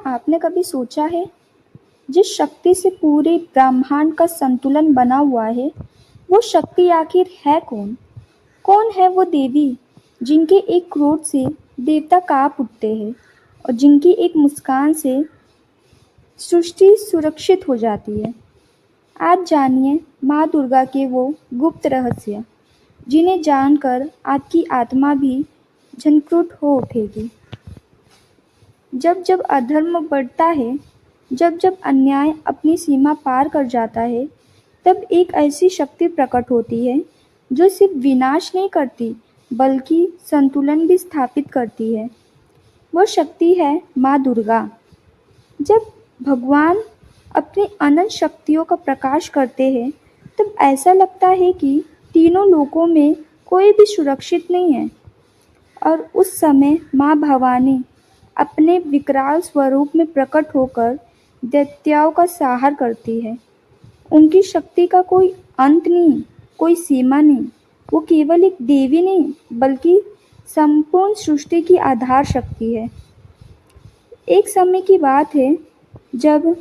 आपने कभी सोचा है, जिस शक्ति से पूरे ब्रह्मांड का संतुलन बना हुआ है, वो शक्ति आखिर है कौन? कौन है वो देवी जिनके एक क्रोध से देवता कांप उठते हैं और जिनकी एक मुस्कान से सृष्टि सुरक्षित हो जाती है? आज जानिए माँ दुर्गा के वो गुप्त रहस्य, जिन्हें जानकर आपकी आत्मा भी झंकृत हो उठेगी। जब जब अधर्म बढ़ता है, जब जब अन्याय अपनी सीमा पार कर जाता है, तब एक ऐसी शक्ति प्रकट होती है जो सिर्फ विनाश नहीं करती बल्कि संतुलन भी स्थापित करती है। वो शक्ति है माँ दुर्गा। जब भगवान अपनी अनंत शक्तियों का प्रकाश करते हैं, तब ऐसा लगता है कि तीनों लोकों में कोई भी सुरक्षित नहीं है। और उस समय माँ भवानी अपने विकराल स्वरूप में प्रकट होकर दैत्यों का संहार करती है। उनकी शक्ति का कोई अंत नहीं, कोई सीमा नहीं। वो केवल एक देवी नहीं, बल्कि संपूर्ण सृष्टि की आधार शक्ति है। एक समय की बात है जब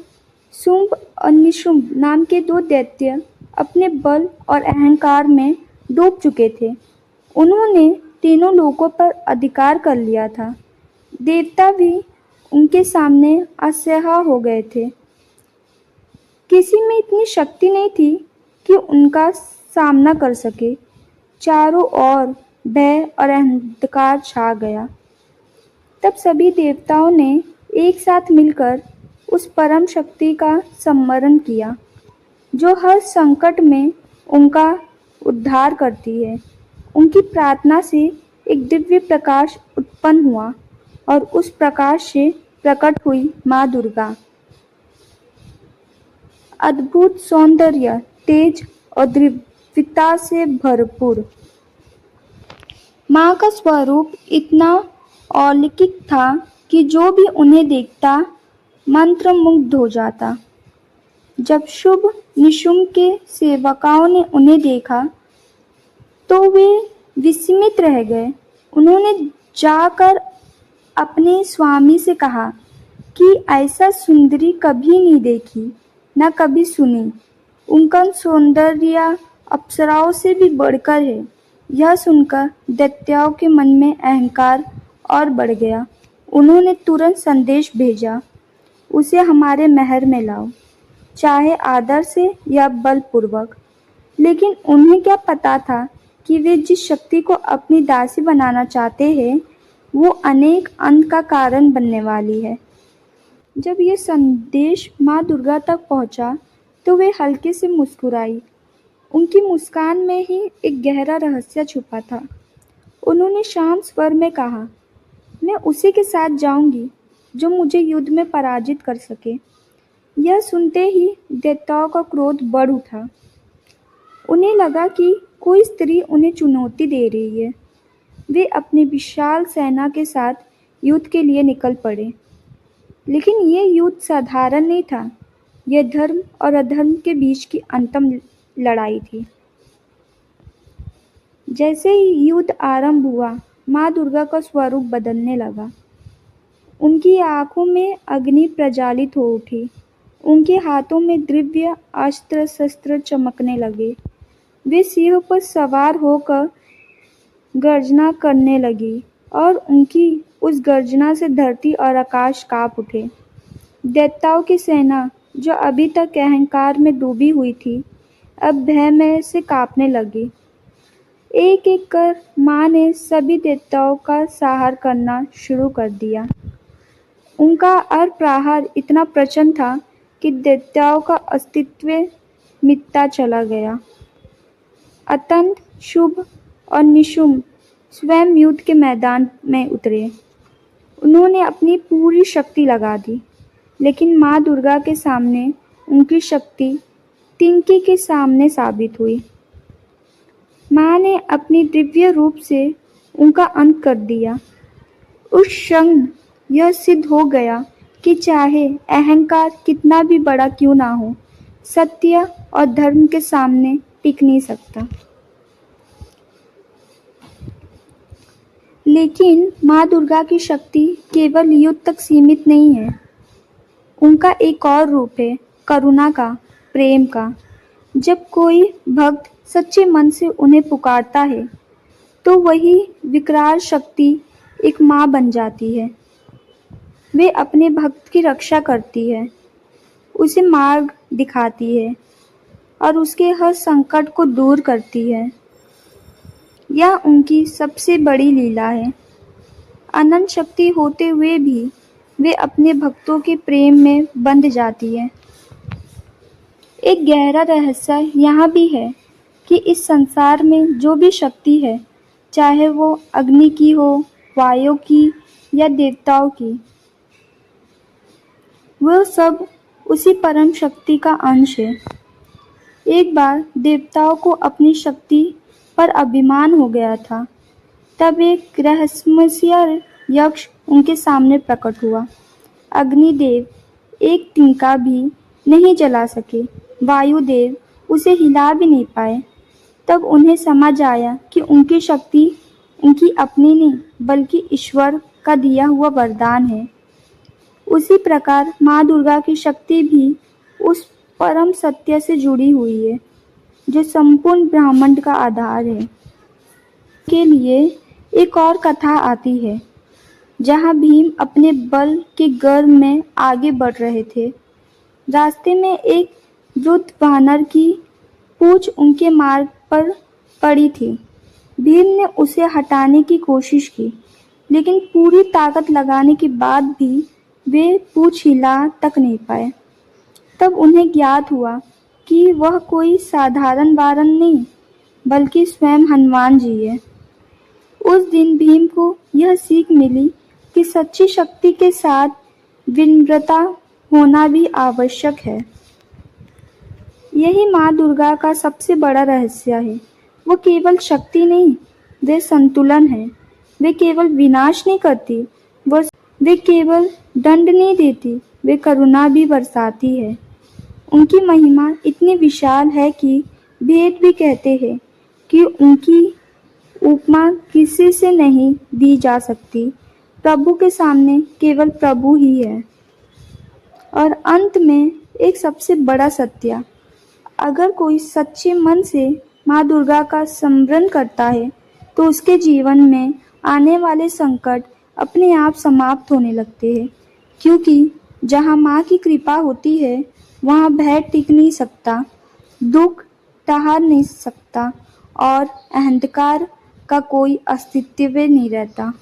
शुंभ और निशुंभ नाम के दो दैत्य अपने बल और अहंकार में डूब चुके थे। उन्होंने तीनों लोकों पर अधिकार कर लिया था। देवता भी उनके सामने असह्य हो गए थे। किसी में इतनी शक्ति नहीं थी कि उनका सामना कर सके। चारों ओर भय और अंधकार छा गया। तब सभी देवताओं ने एक साथ मिलकर उस परम शक्ति का स्मरण किया, जो हर संकट में उनका उद्धार करती है। उनकी प्रार्थना से एक दिव्य प्रकाश उत्पन्न हुआ और उस प्रकाश से प्रकट हुई माँ दुर्गा। अद्भुत सौंदर्य, तेज और दिव्यता से भरपूर। माँ का स्वरूप इतना अलौकिक था कि जो भी उन्हें देखता मंत्रमुग्ध हो जाता। जब शुभ निशुंभ के सेवकों ने उन्हें देखा तो वे विस्मित रह गए। उन्होंने जाकर अपने स्वामी से कहा कि ऐसा सुंदरी कभी नहीं देखी, न कभी सुनी। उनका सौंदर्य अप्सराओं से भी बढ़कर है। यह सुनकर दैत्यों के मन में अहंकार और बढ़ गया। उन्होंने तुरंत संदेश भेजा, उसे हमारे महल में लाओ, चाहे आदर से या बलपूर्वक। लेकिन उन्हें क्या पता था कि वे जिस शक्ति को अपनी दासी बनाना चाहते हैं, वो अनेक अंत का कारण बनने वाली है। जब ये संदेश माँ दुर्गा तक पहुँचा तो वे हल्के से मुस्कुराई। उनकी मुस्कान में ही एक गहरा रहस्य छुपा था। उन्होंने शांत स्वर में कहा, मैं उसी के साथ जाऊंगी जो मुझे युद्ध में पराजित कर सके। यह सुनते ही दैत्यों का क्रोध बढ़ उठा। उन्हें लगा कि कोई स्त्री उन्हें चुनौती दे रही है। वे अपनी विशाल सेना के साथ युद्ध के लिए निकल पड़े। लेकिन ये युद्ध साधारण नहीं था। यह धर्म और अधर्म के बीच की अंतिम लड़ाई थी। जैसे ही युद्ध आरंभ हुआ, माँ दुर्गा का स्वरूप बदलने लगा। उनकी आंखों में अग्नि प्रज्वलित हो उठी। उनके हाथों में दिव्य अस्त्र शस्त्र चमकने लगे। वे सिंह पर सवार होकर गर्जना करने लगी और उनकी उस गर्जना से धरती और आकाश कांप उठे। दैत्यों की सेना, जो अभी तक अहंकार में डूबी हुई थी, अब भय में से कांपने लगी। एक एक कर माँ ने सभी दैत्यों का संहार करना शुरू कर दिया। उनका हर प्रहार इतना प्रचंड था कि दैत्यों का अस्तित्व मिटता चला गया। अतंत शुभ और निशुंभ स्वयं युद्ध के मैदान में उतरे। उन्होंने अपनी पूरी शक्ति लगा दी, लेकिन माँ दुर्गा के सामने उनकी शक्ति तिनके के सामने साबित हुई। माँ ने अपनी दिव्य रूप से उनका अंत कर दिया। उस क्षण यह सिद्ध हो गया कि चाहे अहंकार कितना भी बड़ा क्यों ना हो, सत्य और धर्म के सामने टिक नहीं सकता। लेकिन माँ दुर्गा की शक्ति केवल युद्ध तक सीमित नहीं है। उनका एक और रूप है करुणा का, प्रेम का। जब कोई भक्त सच्चे मन से उन्हें पुकारता है तो वही विकराल शक्ति एक माँ बन जाती है। वे अपने भक्त की रक्षा करती है, उसे मार्ग दिखाती है और उसके हर संकट को दूर करती है। यह उनकी सबसे बड़ी लीला है। अनंत शक्ति होते हुए भी वे अपने भक्तों के प्रेम में बंध जाती है। एक गहरा रहस्य यहाँ भी है कि इस संसार में जो भी शक्ति है, चाहे वो अग्नि की हो, वायु की या देवताओं की, वह सब उसी परम शक्ति का अंश है। एक बार देवताओं को अपनी शक्ति पर अभिमान हो गया था। तब एक रहस्यमय यक्ष उनके सामने प्रकट हुआ। अग्निदेव एक तिनका भी नहीं जला सके, वायुदेव उसे हिला भी नहीं पाए। तब उन्हें समझ आया कि उनकी शक्ति उनकी अपनी नहीं बल्कि ईश्वर का दिया हुआ वरदान है। उसी प्रकार माँ दुर्गा की शक्ति भी उस परम सत्य से जुड़ी हुई है जो संपूर्ण ब्रह्मांड का आधार है। के लिए एक और कथा आती है जहाँ भीम अपने बल के गर्व में आगे बढ़ रहे थे। रास्ते में एक वृद्ध वानर की पूंछ उनके मार्ग पर पड़ी थी। भीम ने उसे हटाने की कोशिश की, लेकिन पूरी ताकत लगाने के बाद भी वे पूंछ हिला तक नहीं पाए। तब उन्हें ज्ञात हुआ कि वह कोई साधारण वानर नहीं बल्कि स्वयं हनुमान जी है। उस दिन भीम को यह सीख मिली कि सच्ची शक्ति के साथ विनम्रता होना भी आवश्यक है। यही माँ दुर्गा का सबसे बड़ा रहस्य है। वो केवल शक्ति नहीं, वे संतुलन है। वे केवल विनाश नहीं करती, वे केवल दंड नहीं देती, वे करुणा भी बरसाती है। उनकी महिमा इतनी विशाल है कि वेद भी कहते हैं कि उनकी उपमा किसी से नहीं दी जा सकती। प्रभु के सामने केवल प्रभु ही है। और अंत में एक सबसे बड़ा सत्य, अगर कोई सच्चे मन से माँ दुर्गा का स्मरण करता है तो उसके जीवन में आने वाले संकट अपने आप समाप्त होने लगते हैं, क्योंकि जहाँ माँ की कृपा होती है वहाँ भय टिक नहीं सकता, दुख ठहर नहीं सकता और अहंकार का कोई अस्तित्व नहीं रहता।